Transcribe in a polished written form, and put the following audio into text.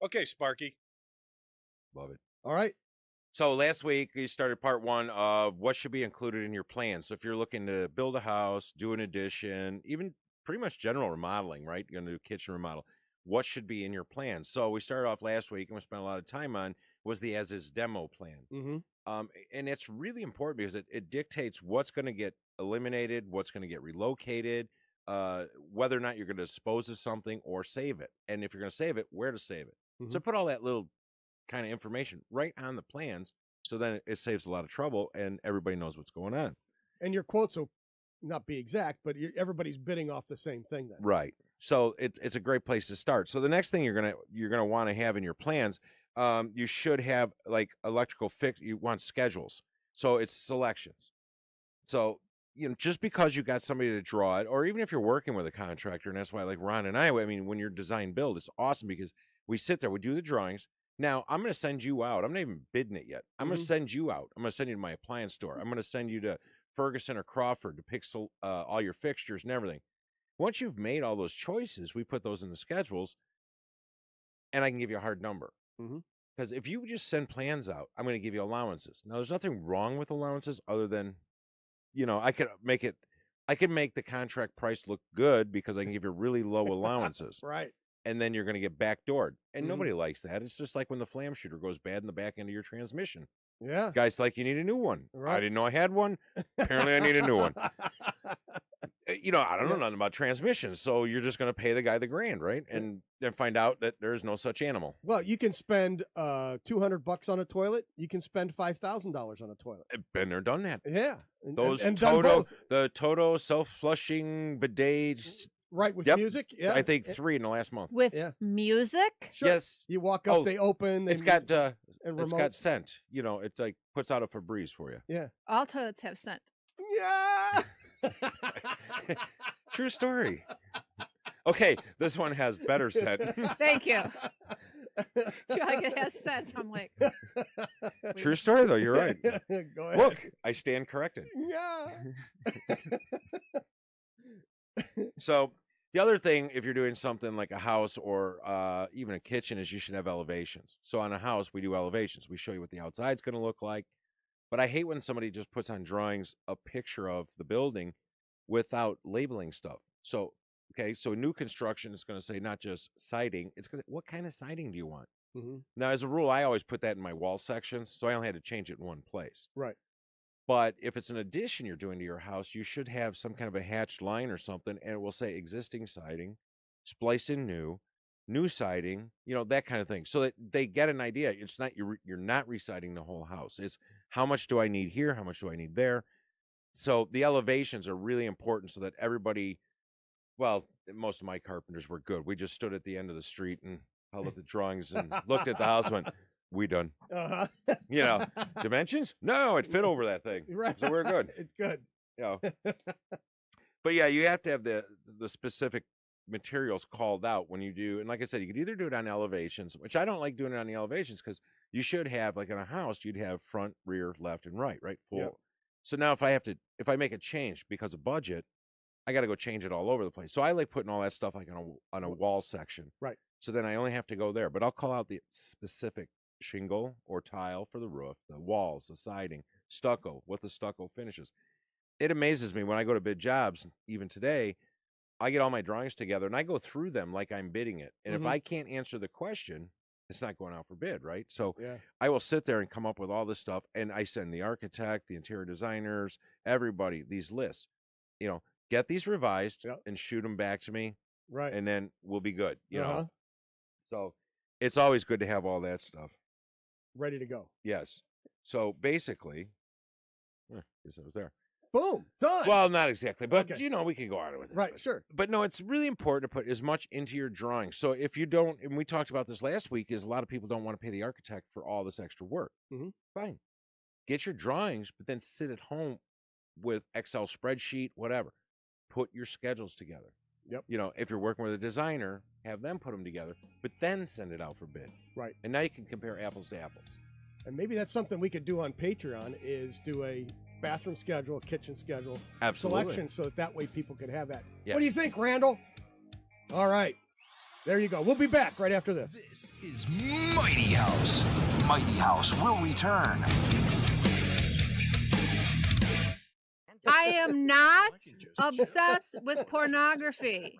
Okay, Sparky. Love it. All right. So last week you started part one of what should be included in your plan. So if you're looking to build a house, do an addition, even pretty much general remodeling, right? You're going to do kitchen remodel. What should be in your plan? So we started off last week and we spent a lot of time on was the as is demo plan. Mm-hmm. And it's really important because it dictates what's going to get eliminated, what's going to get relocated, whether or not you're going to dispose of something or save it. And if you're going to save it, where to save it. Mm-hmm. So put all that little kind of information right on the plans. So then it saves a lot of trouble and everybody knows what's going on. And your quotes will not be exact, but everybody's bidding off the same thing then. Right. So it's a great place to start. So the next thing you're gonna want to have in your plans, you should have like electrical fix. You want schedules. So it's selections. So just because you got somebody to draw it, or even if you're working with a contractor, and that's why like Ron and I mean, when you're design build, it's awesome because we sit there, we do the drawings. Now, I'm going to send you out. I'm not even bidding it yet. I'm going to send you out. I'm going to send you to my appliance store. I'm going to send you to Ferguson or Crawford to pick all your fixtures and everything. Once you've made all those choices, we put those in the schedules, and I can give you a hard number. Because if you just send plans out, I'm going to give you allowances. Now, there's nothing wrong with allowances other than, I can make the contract price look good because I can give you really low allowances. Right. And then you're going to get backdoored. And nobody likes that. It's just like when the flam shooter goes bad in the back end of your transmission. Yeah. Guys like, you need a new one. Right. I didn't know I had one. Apparently I need a new one. I don't know nothing about transmissions. So you're just going to pay the guy the $1,000, right? And then find out that there's no such animal. Well, you can spend $200 on a toilet. You can spend $5,000 on a toilet. Been there, done that. Yeah. The Toto self-flushing bidet. Right, with music? Yeah. I think 3 in the last month. With music? Sure. Yes. You walk up, they open. It's got scent. It like puts out a Febreze for you. Yeah. All toilets have scent. Yeah. True story. Okay, this one has better scent. Thank you. It has scent. I'm like. True story, though. You're right. Go ahead. Look, I stand corrected. Yeah. So the other thing, if you're doing something like a house or even a kitchen, is you should have elevations. So on a house, we do elevations. We show you what the outside's going to look like. But I hate when somebody just puts on drawings a picture of the building without labeling stuff. So, so new construction is going to say not just siding. It's going to say, what kind of siding do you want? Now, as a rule, I always put that in my wall sections. So I only had to change it in one place. Right. But if it's an addition you're doing to your house, you should have some kind of a hatched line or something, and it will say existing siding, splice in new siding, that kind of thing. So that they get an idea. It's not you're not residing the whole house. It's how much do I need here? How much do I need there? So the elevations are really important so that everybody, well, most of my carpenters were good. We just stood at the end of the street and held up the drawings and looked at the house and went, we done. Dimensions? No, it fit over that thing. Right. So we're good. It's good. But yeah, you have to have the specific materials called out when you do. And like I said, you could either do it on elevations, which I don't like doing it on the elevations because you should have, like in a house, you'd have front, rear, left, and right, full. Yep. So now if I make a change because of budget, I got to go change it all over the place. So I like putting all that stuff like on a wall section. Right. So then I only have to go there, but I'll call out the specific shingle or tile for the roof, the walls, the siding, stucco, what the stucco finishes. It amazes me when I go to bid jobs, even today, I get all my drawings together and I go through them like I'm bidding it. And if I can't answer the question, it's not going out for bid, right? So I will sit there and come up with all this stuff, and I send the architect, the interior designers, everybody, these lists. Get these revised and shoot them back to me. Right. And then we'll be good, you know? So it's always good to have all that stuff ready to go. Yes. So basically, guess I was there. Boom, done. Well, not exactly, but we can go on with this. Right, sure. But no, it's really important to put as much into your drawing. So if you don't, and we talked about this last week, is a lot of people don't want to pay the architect for all this extra work. Fine. Get your drawings, but then sit at home with Excel spreadsheet, whatever. Put your schedules together. Yep. If you're working with a designer, have them put them together, but then send it out for bid. Right. And now you can compare apples to apples. And maybe that's something we could do on Patreon, is do a bathroom schedule, a kitchen schedule, Absolutely. selection, so that way people can have that. Yes. What do you think, Randall? All right. There you go. We'll be back right after this. This is Mighty House. Mighty House will return. I am not obsessed with pornography.